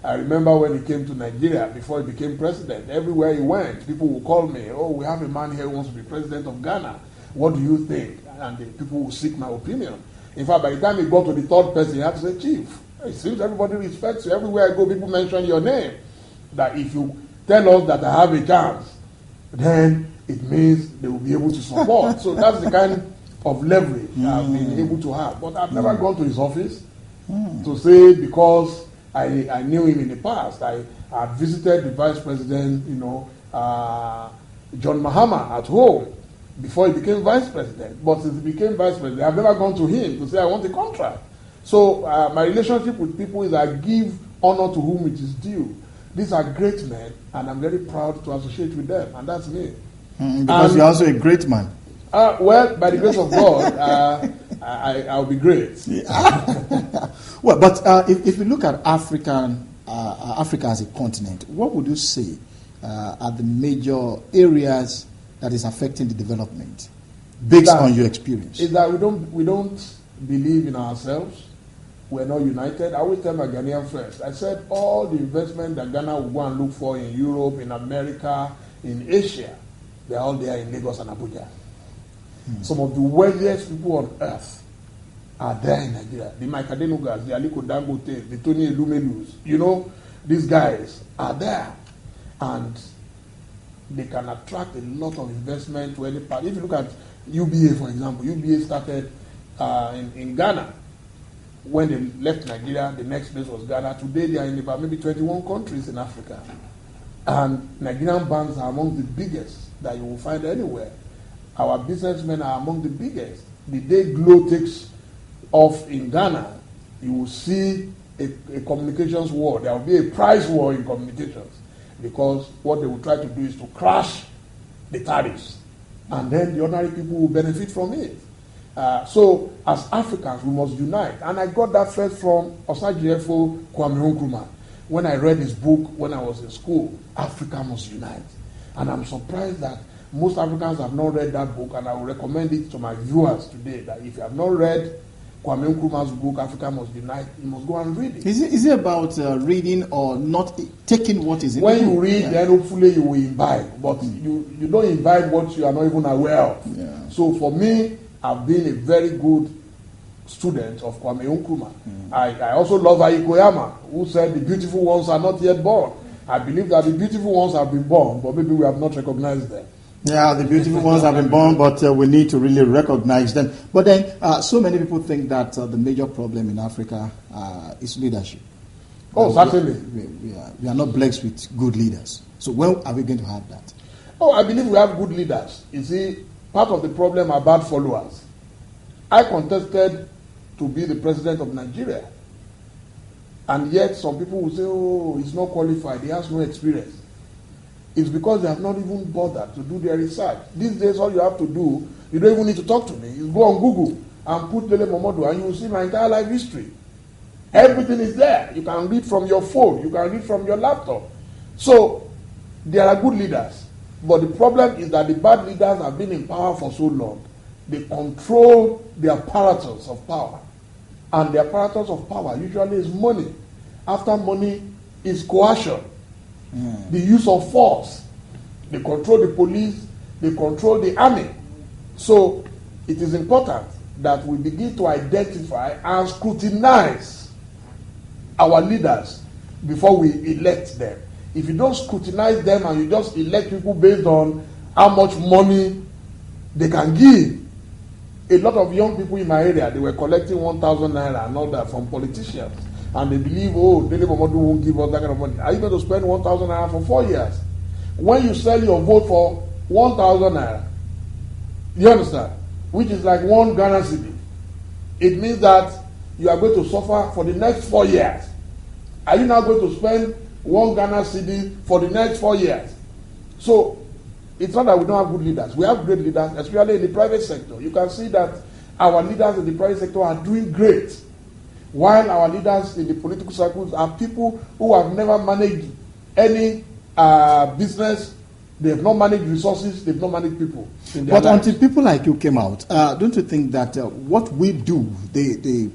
I remember when he came to Nigeria before he became president. Everywhere he went, people would call me, "Oh, we have a man here who wants to be president of Ghana. What do you think?" And the people would seek my opinion. In fact, by the time he got to the third person, he had to say, "Chief, it seems everybody respects you. Everywhere I go, people mention your name. That if you tell us that I have a chance, then it means they will be able to support." So that's the kind of leverage I've been able to have. But I've never gone to his office to say, because I knew him in the past. I visited the vice president, John Mahama at home before he became vice president. But since he became vice president, I've never gone to him to say I want a contract. So my relationship with people is I give honor to whom it is due. These are great men, and I'm very proud to associate with them, and that's me. Because you're also a great man. Well, by the grace of God, I'll be great. Well, but if you look at Africa as a continent, what would you say are the major areas that is affecting the development, based on your experience? Is that we don't believe in ourselves. We're not united. I always tell my Ghanaian friends, I said all the investment that Ghana will go and look for in Europe, in America, in Asia, they're all there in Lagos and Abuja. Some of the wealthiest people on earth are there in Nigeria. The Mike Adenugas, the Aliko Dangote, the Tony Elumelus, these guys are there. And they can attract a lot of investment to any part. If you look at UBA, for example, UBA started in Ghana. When they left Nigeria, the next place was Ghana. Today they are in about maybe 21 countries in Africa. And Nigerian banks are among the biggest that you will find anywhere. Our businessmen are among the biggest. The day Glo takes off in Ghana, you will see a communications war. There will be a price war in communications, because what they will try to do is to crash the tariffs, and then the ordinary people will benefit from it. So as Africans, we must unite. And I got that first from Osagyefo Kwame Nkrumah. When I read his book when I was in school, Africa Must Unite. And I'm surprised that most Africans have not read that book, and I will recommend it to my viewers today, that if you have not read Kwame Nkrumah's book, Africa Must Unite, you must go and read it. Is it about reading or not taking what is in when the book? When you read, then hopefully you will imbibe. But you don't imbibe what you are not even aware of. Yeah. So for me, I've been a very good student of Kwame Nkrumah. I also love Aikoyama, who said the beautiful ones are not yet born. I believe that the beautiful ones have been born, but maybe we have not recognized them. Yeah, the beautiful ones have been born, but we need to really recognize them. But then, so many people think that the major problem in Africa is leadership. Oh, certainly. We are not blessed with good leaders. So when are we going to have that? Oh, I believe we have good leaders. You see, part of the problem are bad followers. I contested to be the president of Nigeria. And yet some people will say, oh, he's not qualified, he has no experience. It's because they have not even bothered to do their research. These days, all you have to do, you don't even need to talk to me. You go on Google and put Dele Momodu, and you will see my entire life history. Everything is there. You can read from your phone. You can read from your laptop. So, there are good leaders. But the problem is that the bad leaders have been in power for so long. They control the apparatus of power. And the apparatus of power usually is money. After money is coercion. The use of force. They control the police, they control the army. So it is important that we begin to identify and scrutinize our leaders before we elect them. If you don't scrutinize them and you just elect people based on how much money they can give, a lot of young people in my area, they were collecting 1,000 naira and all that from politicians. And they believe, oh, Dele Momodu won't give us that kind of money. Are you going to spend 1,000 naira for 4 years? When you sell your vote for 1,000 naira, you understand? Which is like 1 Ghana cedi. It means that you are going to suffer for the next 4 years. Are you now going to spend 1 Ghana cedi for the next 4 years? So, it's not that we don't have good leaders. We have great leaders, especially in the private sector. You can see that our leaders in the private sector are doing great. While our leaders in the political circles are people who have never managed any business They have not managed resources, they've not managed people. But until people like you came out, don't you think that what we do, the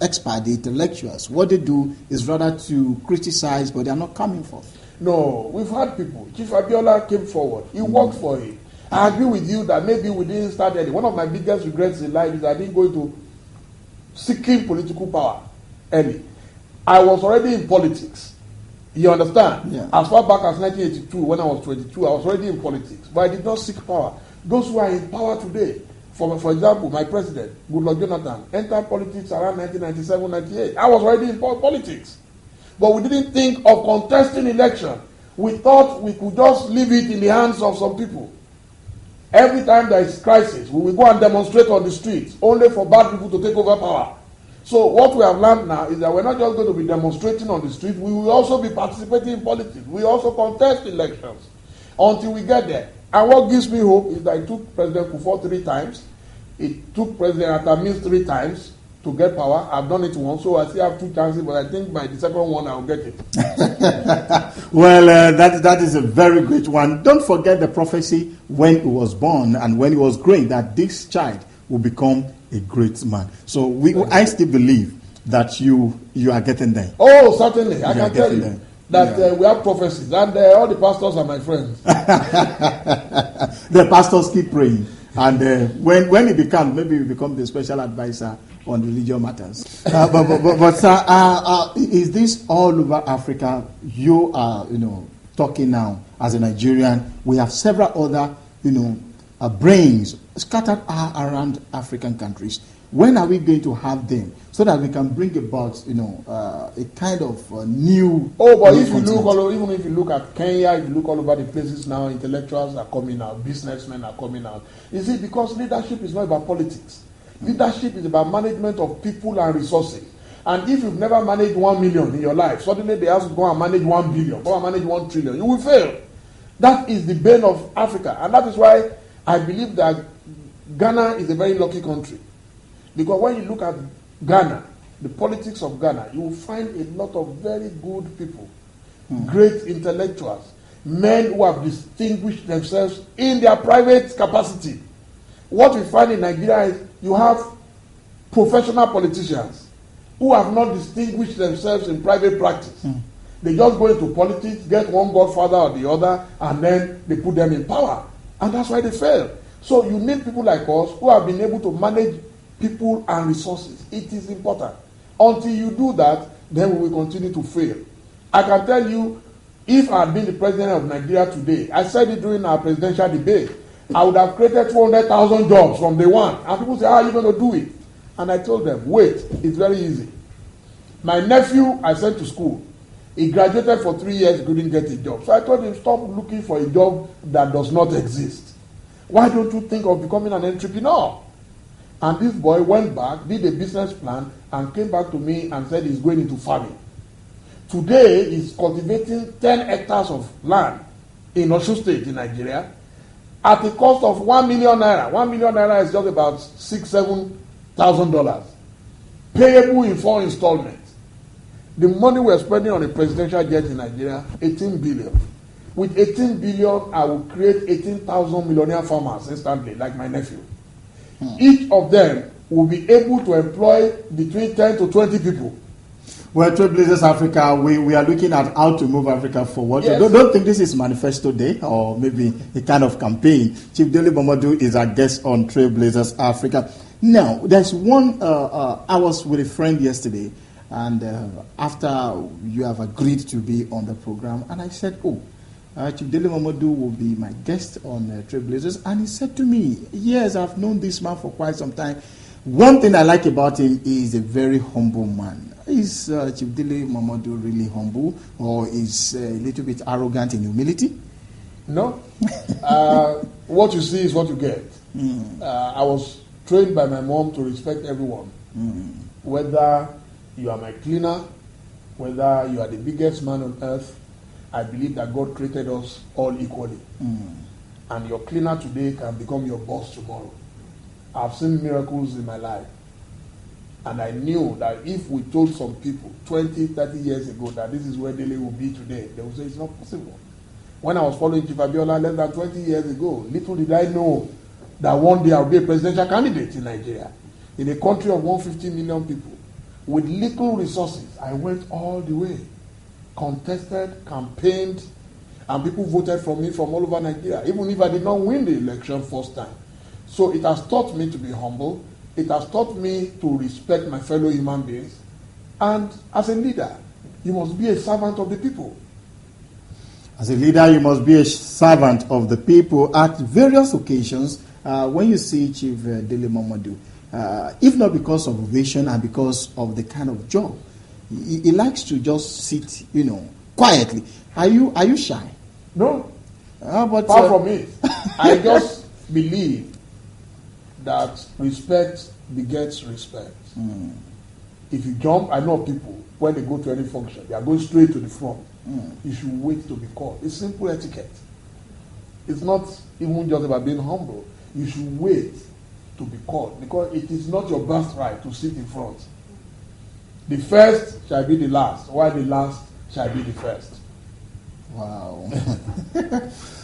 expert, the intellectuals, what they do is rather to criticize, but they are not coming forth? No, we've had people. Chief Abiola came forward. He worked for it. I agree with you that maybe we didn't start early. One of my biggest regrets in life is I didn't go into seeking political power early. I was already in politics. You understand? Yeah. As far back as 1982, when I was 22, I was already in politics. But I did not seek power. Those who are in power today, for example, my president, Goodluck Jonathan, entered politics around 1997, 98. I was already in politics. But we didn't think of contesting election. We thought we could just leave it in the hands of some people. Every time there is crisis, we will go and demonstrate on the streets, only for bad people to take over power. So what we have learned now is that we're not just going to be demonstrating on the street, we will also be participating in politics. We also contest elections until we get there. And what gives me hope is that it took President Kufuor 3 times. It took President Atamis 3 times to get power. I've done it once, so I still have 2 chances, but I think by the second one I will get it. Well, that is a very great one. Don't forget the prophecy when he was born and when he was growing, that this child will become a great man. So I still believe that you are getting there. Oh, certainly. I can tell you that we have prophecies, and all the pastors are my friends. The pastors keep praying. And when he becomes, maybe he become the special advisor on religious matters. But sir, is this all over Africa? You are, talking now as a Nigerian. We have several other, brains scattered around African countries. When are we going to have them so that we can bring about, a kind of new? Oh, but if you look even if you look at Kenya, if you look all over the places now, intellectuals are coming out, businessmen are coming out. Is it because leadership is not about politics? Leadership is about management of people and resources. And if you've never managed 1 million in your life, suddenly they ask you to go and manage 1 billion, go and manage 1 trillion, you will fail. That is the bane of Africa, and that is why I believe that Ghana is a very lucky country. Because when you look at Ghana, the politics of Ghana, you will find a lot of very good people, great intellectuals, men who have distinguished themselves in their private capacity. What we find in Nigeria is you have professional politicians who have not distinguished themselves in private practice. They just go into politics, get one godfather or the other, and then they put them in power. And that's why they fail. So you need people like us who have been able to manage people and resources. It is important. Until you do that, then we will continue to fail. I can tell you, if I had been the president of Nigeria today, I said it during our presidential debate, I would have created 200,000 jobs from day one. And people say, how are you going to do it? And I told them, wait, it's very easy. My nephew, I sent to school. He graduated for 3 years, couldn't get a job. So I told him, stop looking for a job that does not exist. Why don't you think of becoming an entrepreneur? And this boy went back, did a business plan, and came back to me and said he's going into farming. Today, he's cultivating 10 hectares of land in Osun State in Nigeria at the cost of 1 million naira. 1 million naira is just about $6,000-7,000, payable in 4 installments. The money we're spending on a presidential jet in Nigeria, 18 billion. With 18 billion, I will create 18,000 millionaire farmers instantly, like my nephew. Each of them will be able to employ between 10 to 20 people. Well, Trailblazers Africa, we are looking at how to move Africa forward. Yes. Don't think this is Manifesto Day or maybe a kind of campaign. Chief Dele Momodu is our guest on Trailblazers Africa. Now, there's one, I was with a friend yesterday, and after you have agreed to be on the program, and I said, Chief Dele Momodu will be my guest on Trailblazers. And he said to me, yes, I've known this man for quite some time. One thing I like about him is a very humble man. Is Chief Dele Momodu really humble, or is a little bit arrogant in humility? No. What you see is what you get. I was trained by my mom to respect everyone. Whether you are my cleaner, whether you are the biggest man on earth, I believe that God created us all equally. And your cleaner today can become your boss tomorrow. I've seen miracles in my life. And I knew that if we told some people 20, 30 years ago that this is where Dele will be today, they would say it's not possible. When I was following Chief Abiola less than 20 years ago, little did I know that one day I would be a presidential candidate in Nigeria. In a country of 150 million people, with little resources, I went all the way, contested, campaigned, and people voted for me from all over Nigeria, even if I did not win the election first time. So it has taught me to be humble. It has taught me to respect my fellow human beings. And as a leader, you must be a servant of the people. As a leader, you must be a servant of the people. At various occasions, when you see Chief Dele Momodu, if not because of Ovation and because of the kind of job, he likes to just sit, quietly. Are you shy? No. But far from it. I just believe that respect begets respect. If you jump, I know people, when they go to any function, they are going straight to the front. You should wait to be called. It's simple etiquette. It's not even just about being humble. You should wait to be called, because it is not your birthright to sit in front. The first shall be the last, while the last shall be the first. Wow.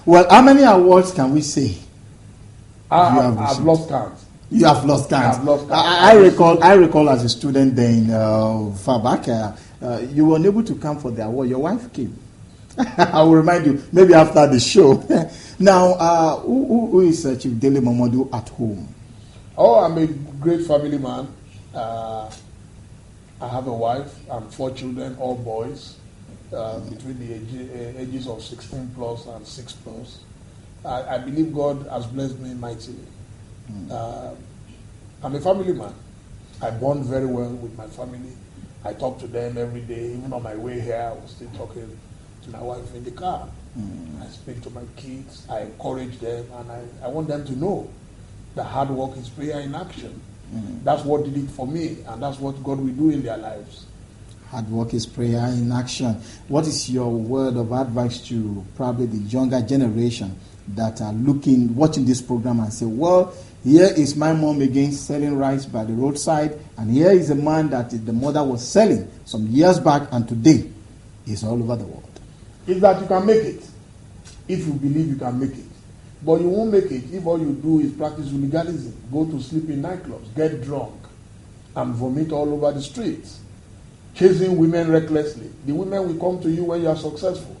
Well, how many awards can we say? I've lost count. You have lost count. I've lost count. I recall as a student then, far back, you were unable to come for the award. Your wife came. I will remind you, maybe after the show. Now, who is Chief Dele Momodu at home? Oh, I'm a great family man. I have a wife and 4 children, all boys, between the ages of 16 plus and 6 plus. I believe God has blessed me mightily. I'm a family man. I bond very well with my family. I talk to them every day. Even on my way here, I was still talking to my wife in the car. I speak to my kids. I encourage them, and I want them to know that hard work is prayer in action. That's what did it for me, and that's what God will do in their lives. Hard work is prayer in action. What is your word of advice to probably the younger generation that are watching this program and say, well, here is my mom again selling rice by the roadside, and here is a man that the mother was selling some years back, and today is all over the world. Is that you can make it, if you believe you can make it. But you won't make it if all you do is practice illegalism, go to sleep in nightclubs, get drunk, and vomit all over the streets, chasing women recklessly. The women will come to you when you are successful.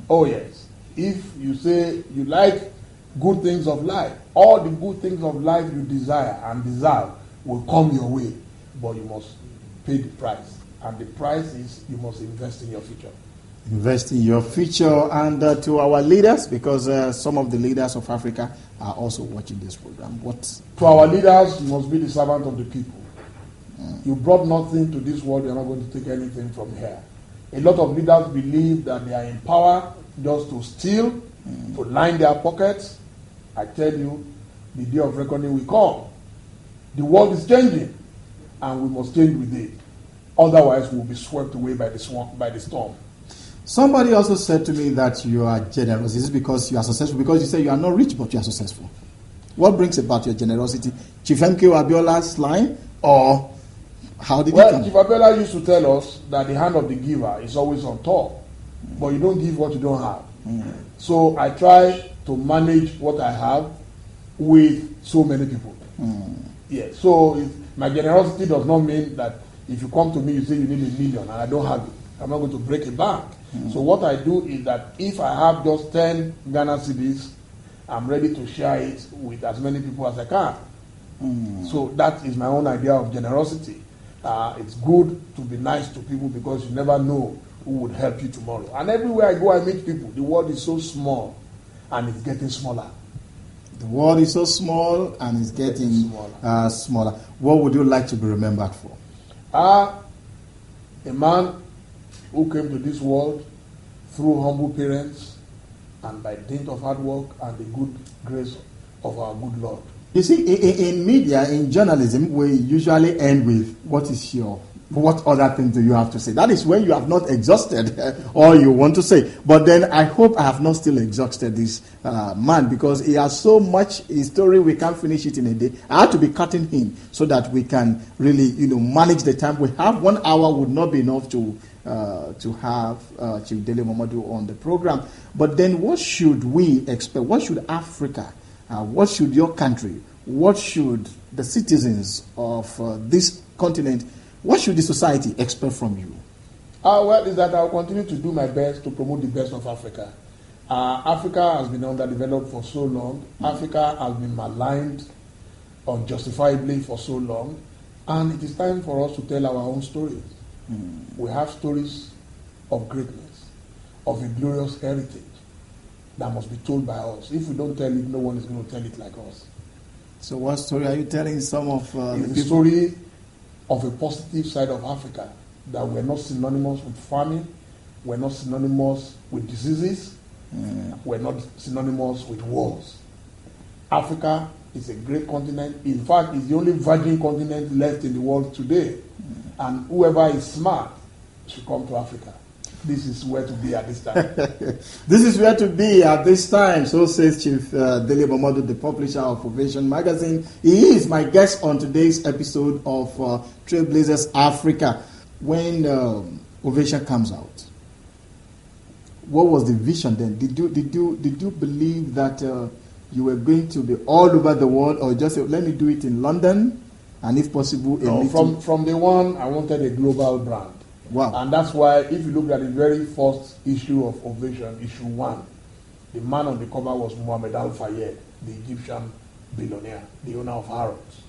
Oh yes. If you say you like good things of life, all the good things of life you desire and deserve will come your way, but you must pay the price. And the price is you must invest in your future. Invest in your future. And to our leaders, because some of the leaders of Africa are also watching this program. To our leaders, you must be the servant of the people. You brought nothing to this world, you're not going to take anything from here. A lot of leaders believe that they are in power just to steal, to line their pockets. I tell you, the day of reckoning will come. The world is changing, and we must change with it. Otherwise, we'll be swept away by the storm. Somebody also said to me that you are generous. Is it because you are successful? Because you say you are not rich, but you are successful. What brings about your generosity? Chief MK Abiola's line, or how did it come? Chief Abiola used to tell us that the hand of the giver is always on top, but you don't give what you don't have. So I try to manage what I have with so many people. Yeah. So my generosity does not mean that if you come to me, you say you need $1 million and I don't have it, I'm not going to break a bank. So what I do is that if I have just 10 Ghana cedis, I'm ready to share it with as many people as I can. So that is my own idea of generosity. It's good to be nice to people because you never know who would help you tomorrow. And everywhere I go, I meet people. The world is so small and it's getting smaller. The world is so small and it's getting smaller. What would you like to be remembered for? A man who came to this world through humble parents and by dint of hard work and the good grace of our good Lord. You see, in media, in journalism, we usually end with, what other things do you have to say? That is when you have not exhausted all you want to say. But then I hope I have not still exhausted this man, because he has so much story, we can't finish it in a day. I have to be cutting him so that we can really, manage the time we have. 1 hour would not be enough to to have Chief Dele Momodu on the program. But then what should we expect? What should Africa, what should your country, what should the citizens of this continent, what should the society expect from you? Well, is that I'll continue to do my best to promote the best of Africa. Africa has been underdeveloped for so long. Africa has been maligned unjustifiably for so long. And it is time for us to tell our own stories. We have stories of greatness, of a glorious heritage that must be told by us. If we don't tell it, no one is going to tell it like us. So what story are you telling some of the story of a positive side of Africa, that we're not synonymous with famine, we're not synonymous with diseases, we're not synonymous with wars. Africa is a great continent. In fact, it's the only virgin continent left in the world today. And whoever is smart should come to Africa. This is where to be at this time. This is where to be at this time, so says Chief Dele Momodu, the publisher of Ovation magazine. He is my guest on today's episode of Trailblazers Africa. When Ovation comes out, what was the vision then? Did you believe that you were going to be all over the world, or just say, let me do it in London, and if possible, from day one, I wanted a global brand. Wow! And that's why, if you look at the very first issue of Ovation, issue 1, the man on the cover was Mohammed Al Fayed, the Egyptian billionaire, the owner of Harrods.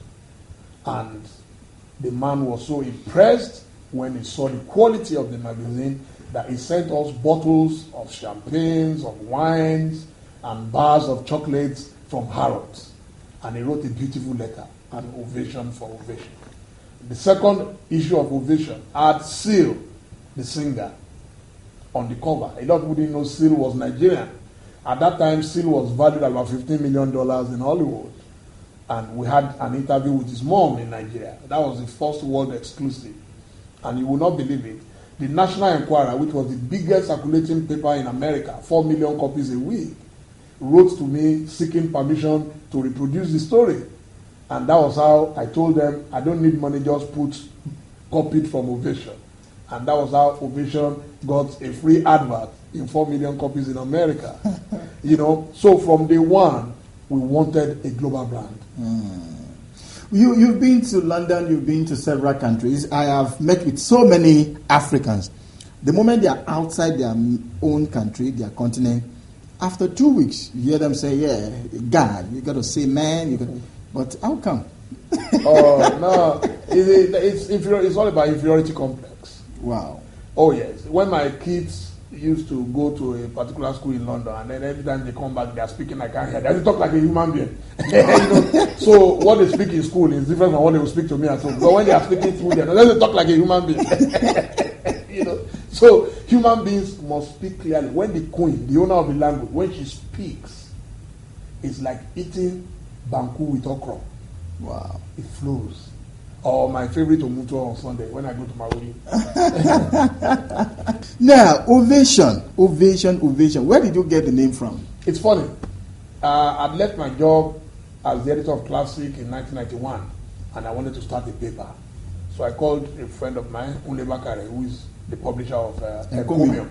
And the man was so impressed when he saw the quality of the magazine that he sent us bottles of champagnes, of wines, and bars of chocolates from Harrods. And he wrote a beautiful letter, an ovation for Ovation. The second issue of Ovation had Seal, the singer, on the cover. A lot of people didn't know Seal was Nigerian. At that time, Seal was valued at about $15 million in Hollywood. And we had an interview with his mom in Nigeria. That was the first world exclusive. And you will not believe it. The National Enquirer, which was the biggest circulating paper in America, 4 million copies a week, wrote to me seeking permission to reproduce the story. And that was how I told them, I don't need money, just copied from Ovation. And that was how Ovation got a free advert in 4 million copies in America. So from day one, we wanted a global brand. You've been to London, you've been to several countries. I have met with so many Africans. The moment they are outside their own country, their continent, after 2 weeks, you hear them say, yeah, God, you got to say man, but how come? No, it's all about inferiority complex. Wow. Oh yes, when my kids used to go to a particular school in London, and then every time they come back, they are speaking, I can't hear. They talk like a human being. So what they speak in school is different from what they will speak to me at home. But when they are speaking through them, they talk like a human being. So human beings must speak clearly. When the queen, the owner of the language, when she speaks, it's like eating banku with okra. Wow. It flows. Or my favorite omuto on Sunday when I go to Maui. Now, Ovation. Where did you get the name from? It's funny. I'd left my job as the editor of Classic in 1991, and I wanted to start a paper. So I called a friend of mine, Ule Bakare, who is the publisher of Encomium.